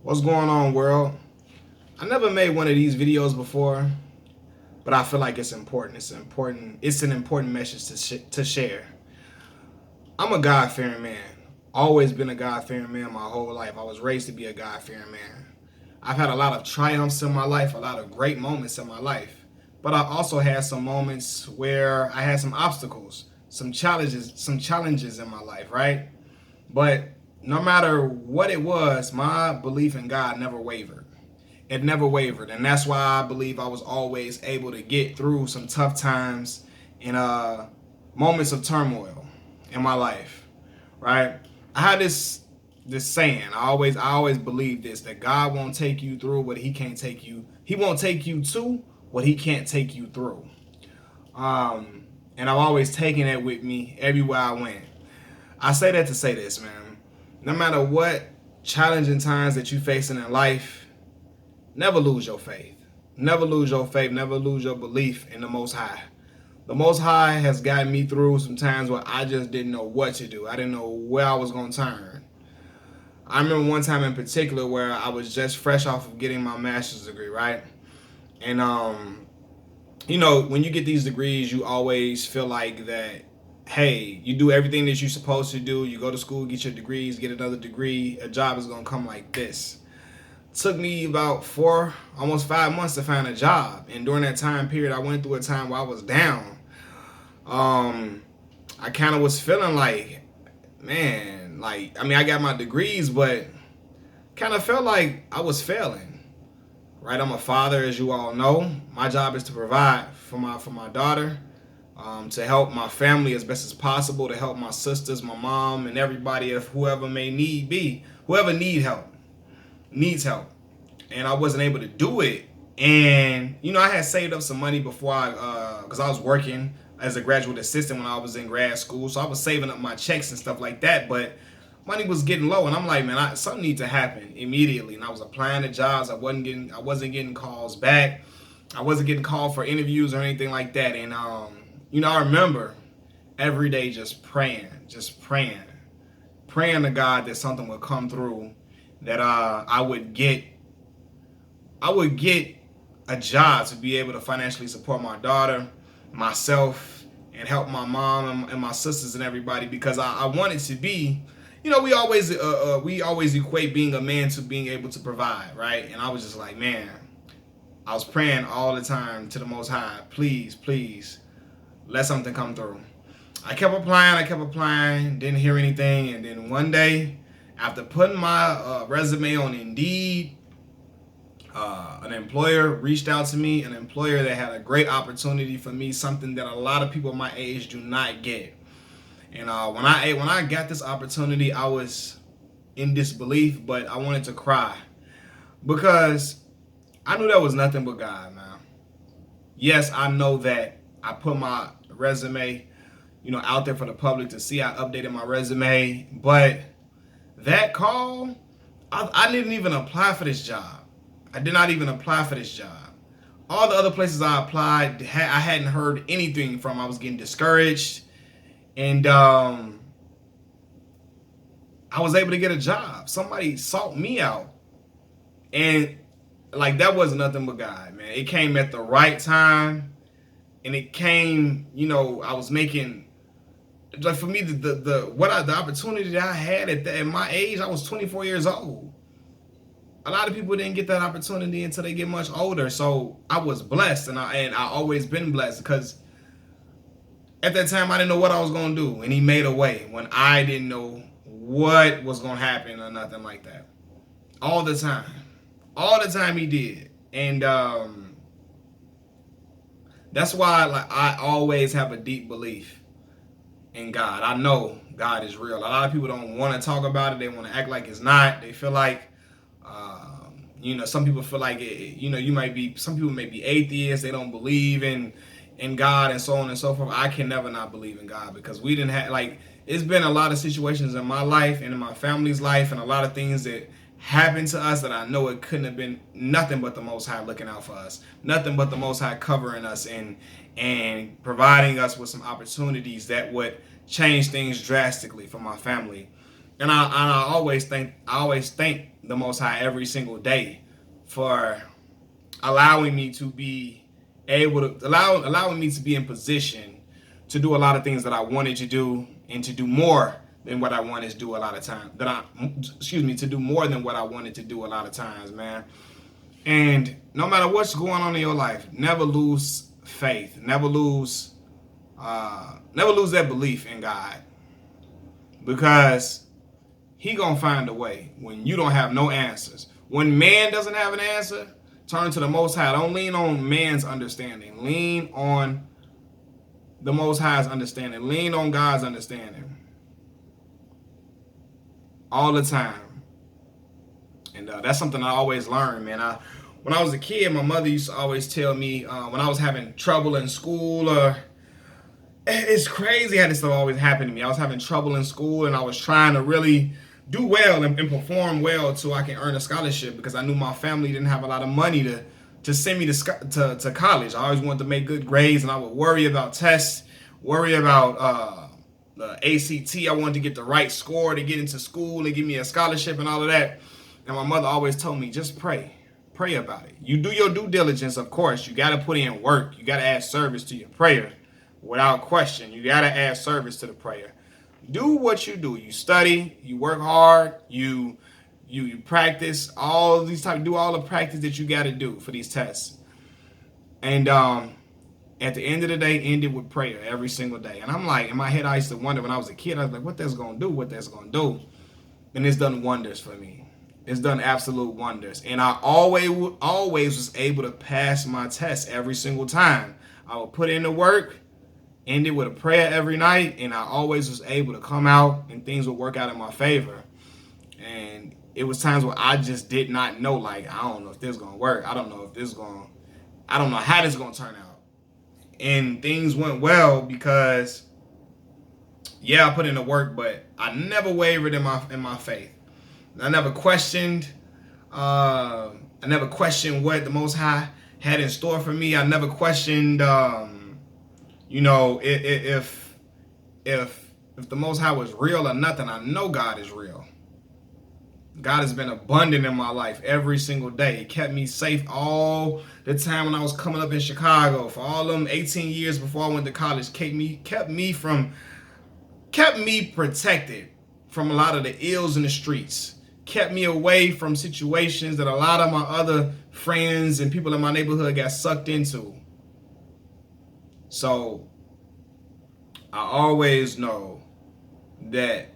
What's going on, world? I never made one of these videos before, but I feel like it's important. It's important. It's an important message to share. I'm a God-fearing man. Always been a God-fearing man my whole life. I was raised to be a God-fearing man. I've had a lot of triumphs in my life, a lot of great moments in my life, but I also had some moments where I had some obstacles, some challenges in my life, right? But no matter what it was, my belief in God never wavered. It never wavered, and that's why I believe I was always able to get through some tough times and moments of turmoil in my life. Right? I had this saying. I always believe this, that God won't take you through what He can't take you. He won't take you to what He can't take you through. And I've always taken that with me everywhere I went. I say that to say this, man. No matter what challenging times that you're facing in life, never lose your faith. Never lose your faith. Never lose your belief in the Most High. The Most High has gotten me through some times where I just didn't know what to do. I didn't know where I was going to turn. I remember one time in particular where I was just fresh off of getting my master's degree, right? And, when you get these degrees, you always feel like that, hey, you do everything that you're supposed to do. You go to school, get your degrees, get another degree. A job is going to come like this. Took me about 4, almost 5 months to find a job, and during that time period I went through a time where I was down. I kind of was feeling like, man, I got my degrees, but kind of felt like I was failing. Right? I'm a father, as you all know. My job is to provide for my daughter, to help my family as best as possible, to help my sisters, my mom, and everybody, if whoever may whoever needs help. And I wasn't able to do it. And I had saved up some money before because I was working as a graduate assistant when I was in grad school, so I was saving up my checks and stuff like that. But money was getting low, and I'm like, man, something needs to happen immediately. And I was applying to jobs. I wasn't getting calls back. I wasn't getting called for interviews or anything like that. And I remember every day just praying to God that something would come through, that I would get a job to be able to financially support my daughter, myself, and help my mom and my sisters and everybody, because I wanted to be, we always equate being a man to being able to provide, right? And I was just like, man, I was praying all the time to the Most High, please, let something come through. I kept applying, didn't hear anything, and then one day, after putting my resume on Indeed, an employer reached out to me, an employer that had a great opportunity for me, something that a lot of people my age do not get. And when I got this opportunity, I was in disbelief, but I wanted to cry, because I knew that was nothing but God, man. Yes, I know that I put my resume, out there for the public to see. I updated my resume, but that call, I didn't even apply for this job. I did not even apply for this job. All the other places I applied, I hadn't heard anything from. I was getting discouraged, and I was able to get a job. Somebody sought me out, and that wasn't nothing but God, man. It came at the right time, and it came. I was making, for me, the opportunity that I had at my age. I was 24 years old. A lot of people didn't get that opportunity until they get much older. So I was blessed, and I always been blessed, because at that time I didn't know what I was gonna do, and He made a way when I didn't know what was gonna happen or nothing like that. All the time He did, and that's why I always have a deep belief in God. I know God is real. A lot of people don't want to talk about it. They want to act like it's not. They feel like, some people feel like some people may be atheists. They don't believe in God, and so on and so forth. I can never not believe in God, because we didn't have, it's been a lot of situations in my life and in my family's life, and a lot of things that happened to us that I know it couldn't have been nothing but the Most High looking out for us, nothing but the Most High covering us and providing us with some opportunities that would change things drastically for my family. And I always thank the Most High every single day for allowing me to be able to allowing me to be in position to do a lot of things that I wanted to do and to do more than what I wanted to do a lot of times. To do more than what I wanted to do a lot of times, man. And no matter what's going on in your life, never lose faith. Never lose that belief in God, because He gonna find a way when you don't have no answers. When man doesn't have an answer, turn to the Most High. Don't lean on man's understanding. Lean on the Most High's understanding. Lean on God's understanding all the time. And that's something I always learned, man. When I was a kid, my mother used to always tell me when I was having trouble in school, it's crazy how this stuff always happened to me. I was having trouble in school, and I was trying to really do well and perform well so I can earn a scholarship, because I knew my family didn't have a lot of money to send me to college. I always wanted to make good grades, and I would worry about tests, worry about the ACT. I wanted to get the right score to get into school and give me a scholarship and all of that. And my mother always told me, just pray. Pray about it. You do your due diligence, of course. You got to put in work. You got to add service to your prayer. Without question, you got to add service to the prayer. Do what you do. You study, you work hard, you practice all these do all the practice that you got to do for these tests. And at the end of the day, end it with prayer every single day. And I'm like, in my head, I used to wonder when I was a kid, I was like, what that's going to do? And it's done wonders for me. It's done absolute wonders. And I always was able to pass my test every single time. I would put in the work, end it with a prayer every night, and I always was able to come out and things would work out in my favor. And it was times where I just did not know, like, I don't know if this is going to work. I don't know how this is going to turn out. And things went well because, yeah, I put in the work, but I never wavered in my faith. I never questioned what the Most High had in store for me. I never questioned if the Most High was real or nothing. I know God is real. God has been abundant in my life every single day. He kept me safe all the time when I was coming up in Chicago. For all them 18 years before I went to college, kept me protected from a lot of the ills in the streets. Kept me away from situations that a lot of my other friends and people in my neighborhood got sucked into. So I always know that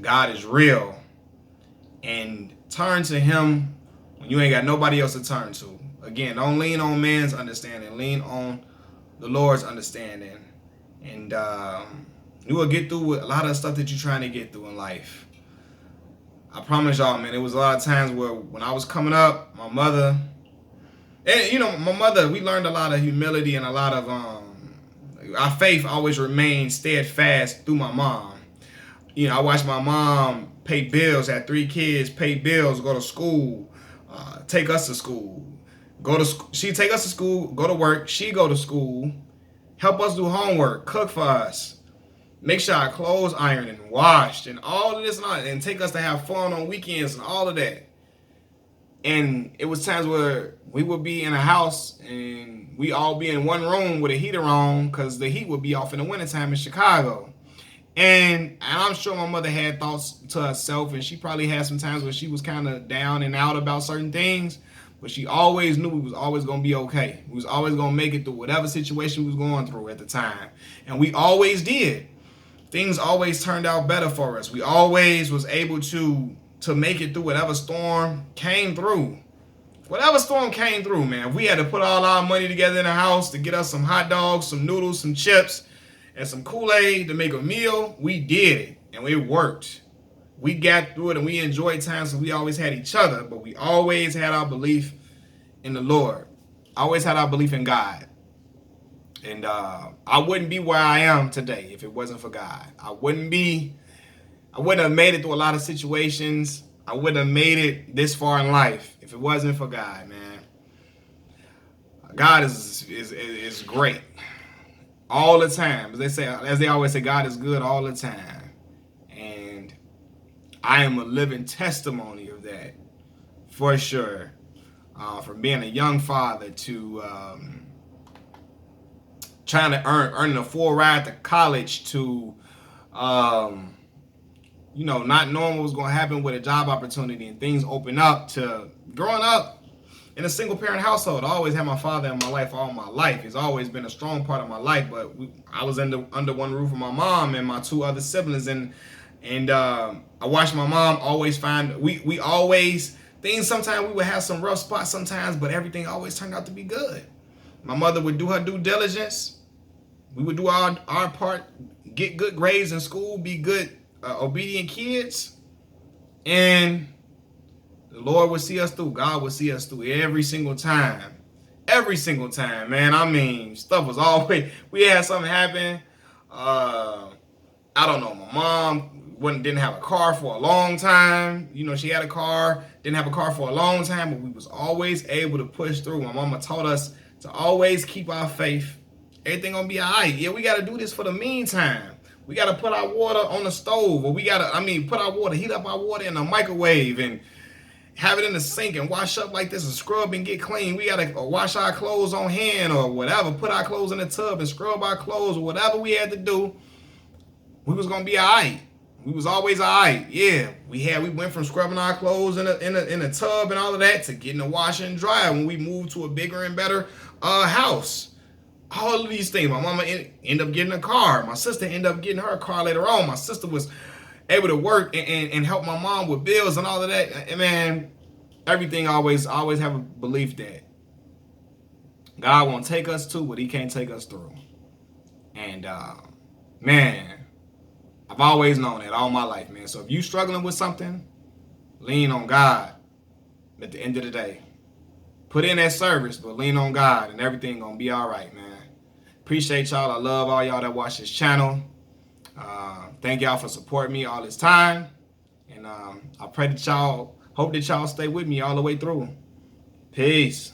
God is real, and turn to Him when you ain't got nobody else to turn to. Again, don't lean on man's understanding. Lean on the Lord's understanding. And you will get through with a lot of stuff that you're trying to get through in life. I promise y'all, man, it was a lot of times where when I was coming up, my mother, we learned a lot of humility and a lot of, our faith always remained steadfast through my mom. I watched my mom pay bills, had 3 kids, pay bills, go to school, take us to school, she take us to school, go to work, she go to school, help us do homework, cook for us, make sure our clothes ironed and washed and all of this and take us to have fun on weekends and all of that. And it was times where we would be in a house and we all be in one room with a heater on because the heat would be off in the wintertime in Chicago. And I'm sure my mother had thoughts to herself, and she probably had some times where she was kind of down and out about certain things, but she always knew we was always going to be okay. We was always going to make it through whatever situation we was going through at the time. And we always did. Things always turned out better for us. We always was able to make it through whatever storm came through. Whatever storm came through, man. If we had to put all our money together in the house to get us some hot dogs, some noodles, some chips, and some Kool-Aid to make a meal, we did it. And it worked. We got through it, and we enjoyed times because we always had each other, but we always had our belief in the Lord. Always had our belief in God. And I wouldn't be where I am today if it wasn't for God. I wouldn't have made it through a lot of situations. I wouldn't have made it this far in life if it wasn't for God, man. God is great all the time. As they always say, God is good all the time. And I am a living testimony of that. for sure. From being a young father to trying to earning a full ride to college to not knowing what was going to happen with a job opportunity and things open up, to growing up in a single parent household. I always had my father in my life all my life. He's always been a strong part of my life, but I was under one roof with my mom and my two other siblings, and I watched my mom always find, we always, things, sometimes we would have some rough spots sometimes, but everything always turned out to be good. My mother would do her due diligence. We would do our part, get good grades in school, be good, obedient kids, and the Lord would see us through. God would see us through every single time. Every single time, man. I mean, stuff was always, we had something happen. I don't know, my mom didn't have a car for a long time. She had a car, didn't have a car for a long time, but we was always able to push through. My mama taught us to always keep our faith. Everything gonna be all right. Yeah, we gotta do this for the meantime. We gotta put our water on the stove, or we gotta, put our water, heat up our water in the microwave and have it in the sink and wash up like this and scrub and get clean. We gotta wash our clothes on hand or whatever, put our clothes in the tub and scrub our clothes or whatever we had to do. We was gonna be all right. We was always all right. Yeah, we went from scrubbing our clothes in a tub and all of that to getting the washer and dryer when we moved to a bigger and better house. All of these things. My mama ended up getting a car. My sister ended up getting her car later on. My sister was able to work and help my mom with bills and all of that. And man, everything always have a belief that God won't take us to what he can't take us through. And man, I've always known that all my life, man. So if you struggling with something, lean on God at the end of the day. Put in that service, but lean on God and everything gonna be all right, man. Appreciate y'all. I love all y'all that watch this channel. Thank y'all for supporting me all this time. And I pray that hope that y'all stay with me all the way through. Peace.